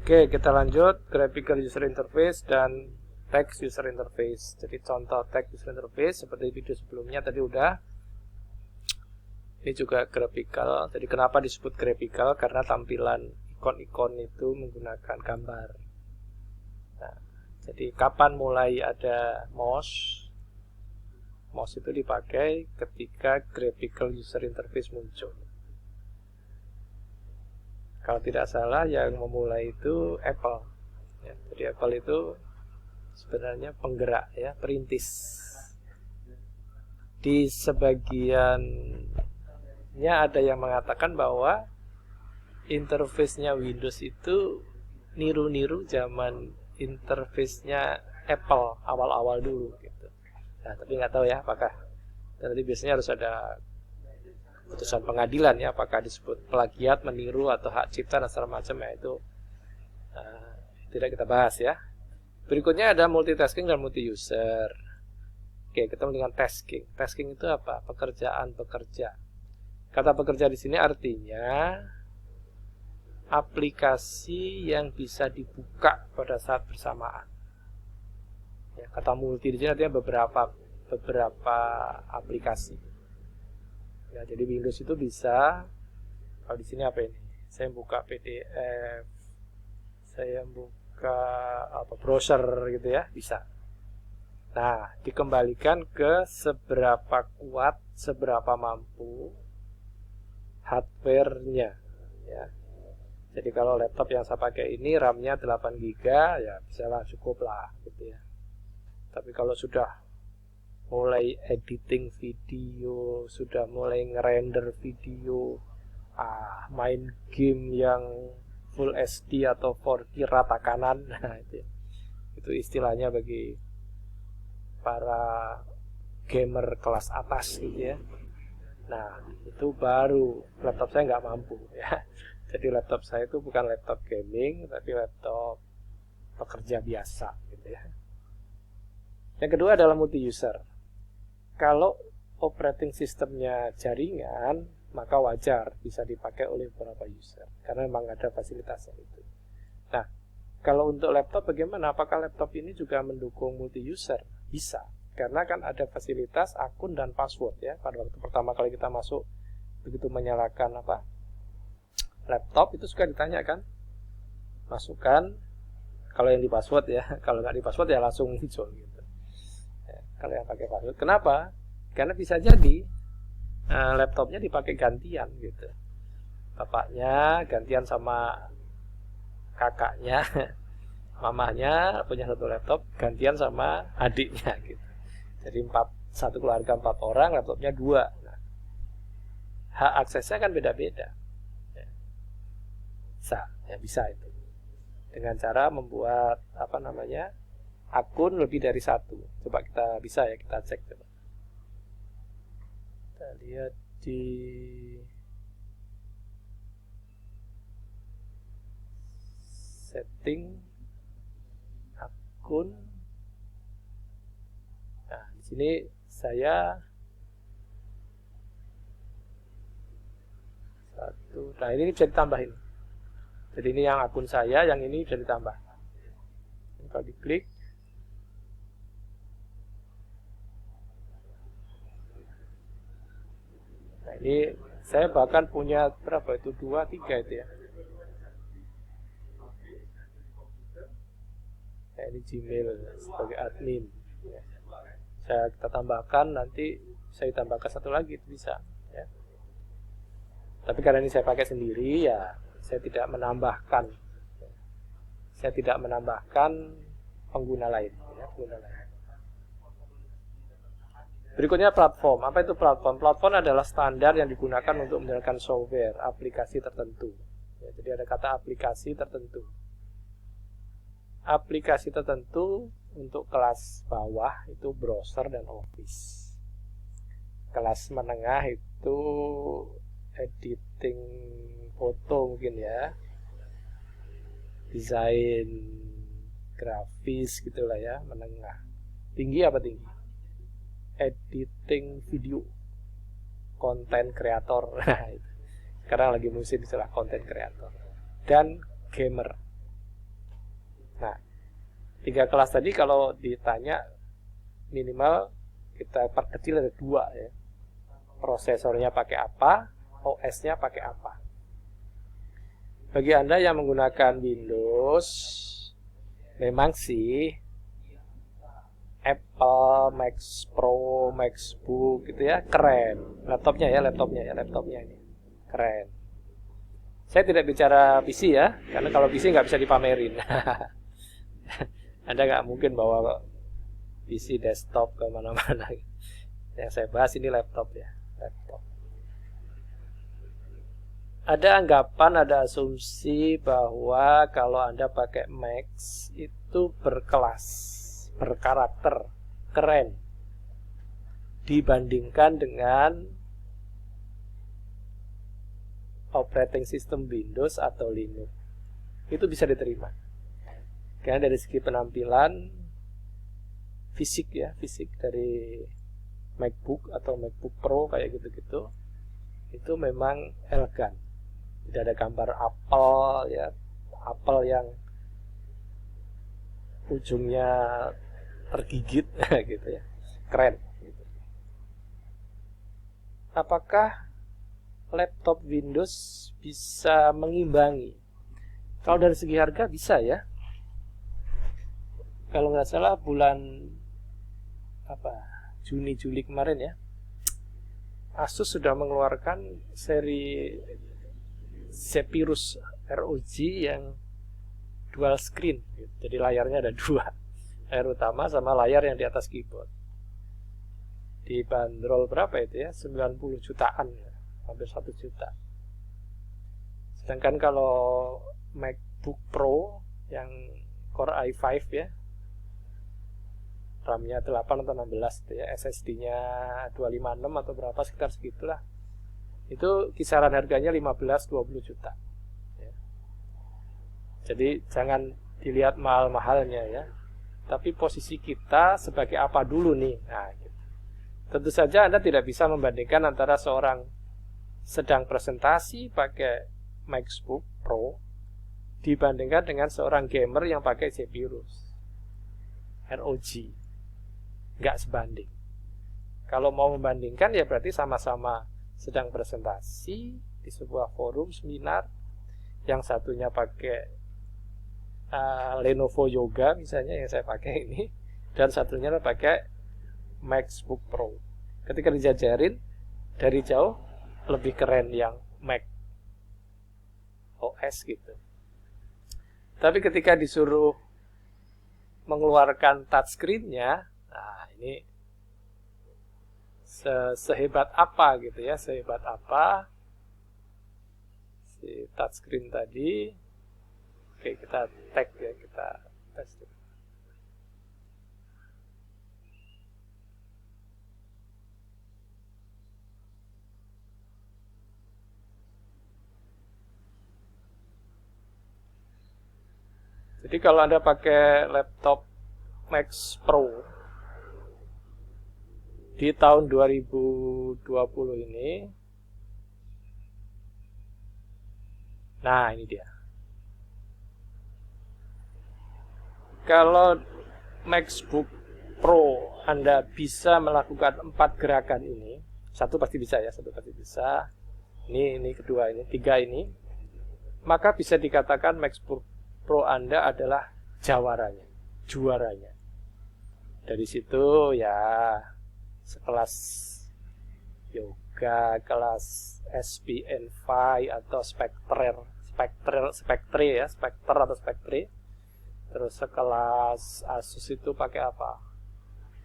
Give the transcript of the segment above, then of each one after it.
Oke, kita lanjut graphical user interface dan text user interface. Jadi contoh text user interface seperti video sebelumnya tadi udah. Ini juga graphical. Jadi kenapa disebut graphical? Karena tampilan ikon-ikon itu menggunakan gambar. Nah, jadi kapan mulai ada mouse? Mouse itu dipakai ketika graphical user interface muncul. Kalau tidak salah yang memulai itu Apple. Ya, jadi Apple itu sebenarnya penggerak, ya, perintis. Di sebagiannya ada yang mengatakan bahwa interface-nya Windows itu niru-niru zaman interface-nya Apple awal-awal dulu gitu. Nah, tapi nggak tahu ya apakah. Dan nanti biasanya harus ada putusan pengadilan ya, apakah disebut plagiat, meniru atau hak cipta dan segala macam, ya itu tidak kita bahas ya. Berikutnya ada multitasking dan multi user. Oke, kita dengan tasking. Tasking itu apa? Pekerjaan bekerja. Kata bekerja di sini artinya aplikasi yang bisa dibuka pada saat bersamaan. Ya, kata multi di sini artinya beberapa aplikasi. Ya, jadi Windows itu bisa, kalau di sini apa ini? Saya buka PDF, saya buka browser gitu ya, bisa. Nah, dikembalikan ke seberapa kuat, seberapa mampu hardware-nya. Ya. Jadi kalau laptop yang saya pakai ini RAM-nya 8 GB, ya bisa lah, cukup lah gitu ya. Tapi kalau sudah mulai editing video, sudah mulai ngerender video, main game yang full HD atau 4K rata kanan, nah itu istilahnya bagi para gamer kelas atas gitu ya. Nah, itu baru laptop saya nggak mampu ya. Jadi laptop saya itu bukan laptop gaming, tapi laptop pekerja biasa gitu ya. Yang kedua adalah multi user. Kalau operating sistemnya jaringan, maka wajar bisa dipakai oleh beberapa user karena memang ada fasilitasnya itu. Nah, kalau untuk laptop bagaimana? Apakah laptop ini juga mendukung multi user? Bisa, karena kan ada fasilitas akun dan password ya. Pada waktu pertama kali kita masuk, begitu menyalakan laptop itu suka ditanyakan, masukkan, kalau yang di password ya, kalau nggak di password ya langsung muncul gitu. Kalau yang pakai password, kenapa? Karena bisa jadi laptopnya dipakai gantian gitu. Bapaknya gantian sama kakaknya, mamanya punya satu laptop, gantian sama adiknya gitu. Jadi satu keluarga 4 orang, laptopnya 2. Nah, hak aksesnya kan beda-beda. Bisa itu. Dengan cara membuat akun lebih dari 1. Coba kita bisa ya, kita cek coba. Kita lihat di setting akun. Nah, di sini saya satu. Nah, ini bisa ditambahin. Jadi ini yang akun saya, yang ini bisa ditambah. Kalau diklik, nah ini saya bahkan punya berapa itu, 2, 3 itu ya. Nah, ini Gmail sebagai admin. Kita tambahkan, nanti saya tambahkan satu lagi, itu bisa ya. Tapi karena ini saya pakai sendiri ya, saya tidak menambahkan pengguna lain ya, Berikutnya platform. Apa itu platform? Platform adalah standar yang digunakan untuk menjalankan software, aplikasi tertentu. Ya, jadi ada kata aplikasi tertentu. Aplikasi tertentu untuk kelas bawah itu browser dan Office. Kelas menengah itu editing foto mungkin ya, desain grafis gitulah ya, menengah. Tinggi apa tinggi? Editing video, konten kreator. Nah, itu. Sekarang lagi musim istilah konten kreator. Dan gamer. Nah, 3 kelas tadi kalau ditanya minimal kita perkecil ada 2 ya. Prosesornya pakai apa, OS-nya pakai apa. Bagi Anda yang menggunakan Windows, memang sih Apple, Mac Pro, MacBook gitu ya, keren. Laptopnya ini keren. Saya tidak bicara PC ya, karena kalau PC nggak bisa dipamerin. Anda nggak mungkin bawa PC desktop kemana-mana. Yang saya bahas ini laptop ya, laptop. Ada anggapan, ada asumsi bahwa kalau Anda pakai Mac itu berkelas, berkarakter, keren dibandingkan dengan operating system Windows atau Linux. Itu bisa diterima. Karena dari segi penampilan fisik ya, fisik dari MacBook atau MacBook Pro kayak gitu-gitu, itu memang elegan. Tidak ada gambar apel ya, apel yang ujungnya tergigit gitu ya, keren. Apakah laptop Windows bisa mengimbangi? Kalau dari segi harga bisa ya. Kalau nggak salah bulan Juni-Juli kemarin ya, Asus sudah mengeluarkan seri Zephyrus ROG yang dual screen. Jadi layarnya ada 2, layar utama sama layar yang di atas keyboard. Dibanderol berapa itu ya? 90 jutaan ya, hampir 1 juta. Sedangkan kalau MacBook Pro yang Core i5 ya, RAM-nya 8 atau 16 itu ya, SSD-nya 256 atau berapa, sekitar segitulah. Itu kisaran harganya 15-20 juta ya. Jadi jangan dilihat mahal-mahalnya ya, tapi posisi kita sebagai apa dulu nih. Nah, gitu. Tentu saja Anda tidak bisa membandingkan antara seorang sedang presentasi pakai MacBook Pro dibandingkan dengan seorang gamer yang pakai Zephyrus ROG. Nggak sebanding. Kalau mau membandingkan ya berarti sama-sama sedang presentasi di sebuah forum seminar, yang satunya pakai Lenovo Yoga misalnya yang saya pakai ini, dan satunya pakai MacBook Pro. Ketika dijajarin dari jauh lebih keren yang Mac OS gitu. Tapi ketika disuruh mengeluarkan touchscreen-nya, nah ini sehebat apa gitu ya, sehebat apa si touchscreen tadi. Oke, kita tag ya, kita tes. Jadi kalau Anda pakai laptop Mac Pro di tahun 2020 ini, nah ini dia. Kalau MacBook Pro Anda bisa melakukan 4 gerakan ini, satu pasti bisa ya, satu pasti bisa. Ini kedua, ini 3 ini, maka bisa dikatakan MacBook Pro Anda adalah juaranya. Dari situ ya sekelas Yoga, kelas SPN5 atau Spectre atau Spectre. Terus sekelas Asus itu pakai apa?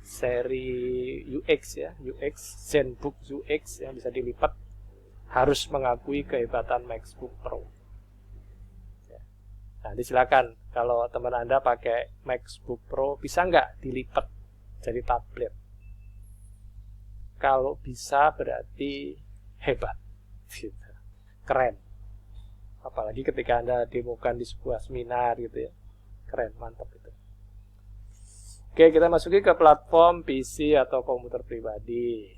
Seri UX ya, UX ZenBook UX yang bisa dilipat, harus mengakui kehebatan MacBook Pro. Nah, silakan kalau teman Anda pakai MacBook Pro, bisa nggak dilipat jadi tablet? Kalau bisa berarti hebat, gitu. Keren. Apalagi ketika Anda demokan di sebuah seminar gitu ya, keren, mantap itu. Oke, kita masuki ke platform PC atau komputer pribadi.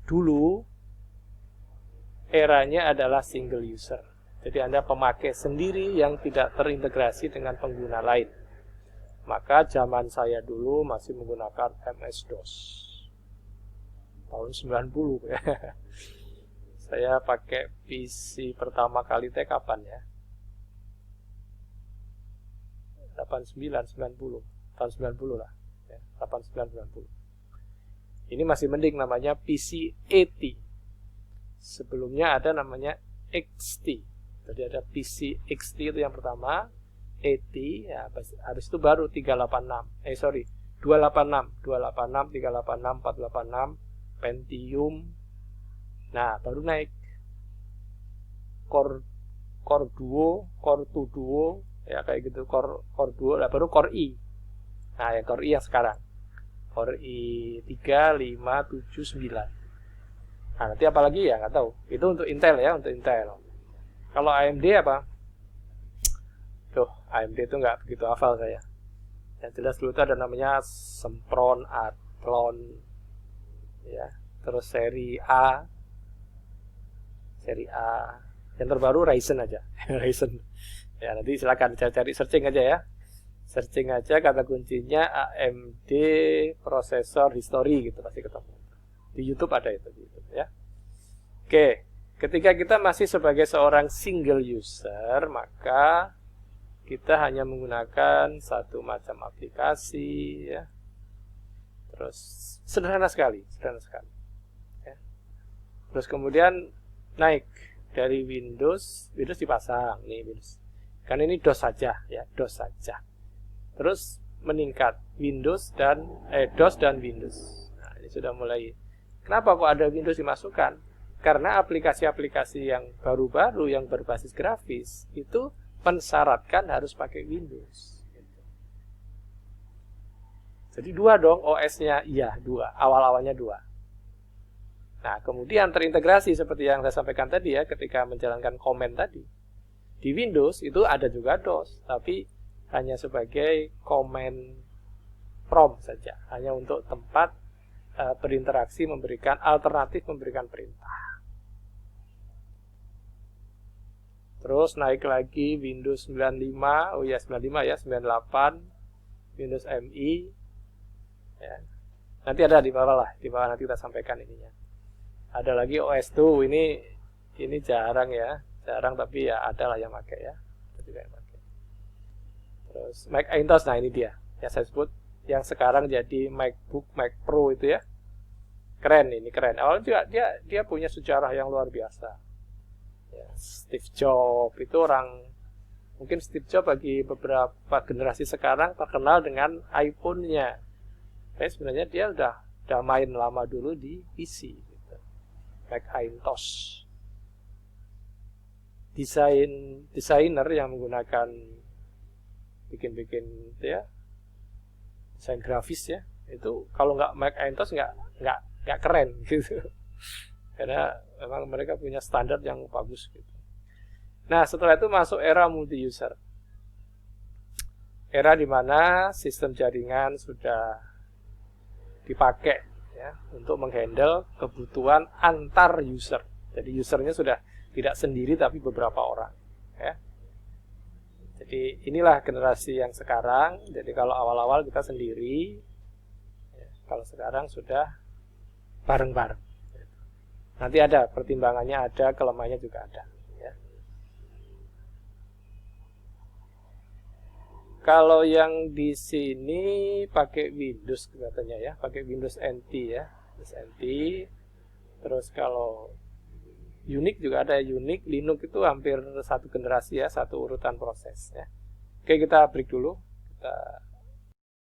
Dulu eranya adalah single user. Jadi Anda pemakai sendiri yang tidak terintegrasi dengan pengguna lain. Maka zaman saya dulu masih menggunakan MS-DOS. Tahun 90 ya. Saya pakai PC pertama kali teh kapan ya? 89, 90. Tahun 90 lah. Ya, 89, 90. Ini masih mending, namanya PC AT. Sebelumnya ada namanya XT. Jadi ada PC XT itu yang pertama, AT, ya, habis itu baru 386. 286, 386, 486, Pentium. Nah, baru naik Core Duo, Core 2 Duo, ya kayak gitu, Core Duo, lah baru Core i. Nah, yang Core i yang sekarang. Core i 3, 5, 7, 9. Nah, nanti apalagi ya nggak tahu. Itu untuk Intel ya, untuk Intel. Kalau AMD apa? Tuh, AMD itu nggak begitu hafal saya. Yang jelas dulu itu ada namanya Sempron, Athlon, ya. Terus seri A. Yang terbaru Ryzen aja. Ryzen. Ya, nanti silakan cari searching aja ya. Searching aja kata kuncinya AMD Processor History gitu pasti ketemu. Di YouTube ada itu di YouTube ya. Oke. Ketika kita masih sebagai seorang single user, maka kita hanya menggunakan satu macam aplikasi, ya. Terus sederhana sekali. Ya. Terus kemudian naik dari Windows dipasang nih Windows. Kan ini DOS saja, ya, DOS saja. Terus meningkat DOS dan Windows. Nah, ini sudah mulai. Kenapa kok ada Windows dimasukkan? Karena aplikasi-aplikasi yang baru-baru yang berbasis grafis itu mensyaratkan harus pakai Windows. Jadi dua dong OS-nya, iya dua, awal-awalnya dua. Nah kemudian terintegrasi seperti yang saya sampaikan tadi ya, ketika menjalankan komen tadi. Di Windows itu ada juga DOS, tapi hanya sebagai komen prompt saja, hanya untuk tempat berinteraksi, memberikan alternatif, memberikan perintah. Terus naik lagi Windows 95, 95 ya, 98, Windows MI. Ya. Nanti ada di bawah lah, di bawah nanti kita sampaikan ininya. Ada lagi OS2, ini jarang ya, tapi ya ada lah yang pakai ya. Ada juga yang pakai. Terus Macintosh, nah ini dia, yang saya sebut, yang sekarang jadi MacBook, Mac Pro itu ya. Keren ini, keren. Awalnya juga dia punya sejarah yang luar biasa. Ya, Steve Jobs itu mungkin Steve Jobs bagi beberapa generasi sekarang terkenal dengan iPhone-nya. Tapi sebenarnya dia udah main lama dulu di PC gitu. Macintosh. Desainer yang menggunakan bikin itu ya, desain grafis ya, itu kalau nggak Macintosh nggak keren gitu. Karena memang mereka punya standar yang bagus gitu. Nah setelah itu masuk era multi-user. Era di mana sistem jaringan sudah dipakai ya, untuk menghandle kebutuhan antar user. Jadi usernya sudah tidak sendiri tapi beberapa orang. Ya. Jadi inilah generasi yang sekarang. Jadi kalau awal-awal kita sendiri, ya, kalau sekarang sudah bareng-bareng. Nanti ada pertimbangannya, ada kelemahannya juga ada. Ya. Kalau yang di sini pakai Windows katanya ya, pakai Windows NT ya, Windows NT. Terus kalau Unix juga ada, Unix, Linux itu hampir satu generasi ya, satu urutan proses ya. Oke, kita break dulu. Kita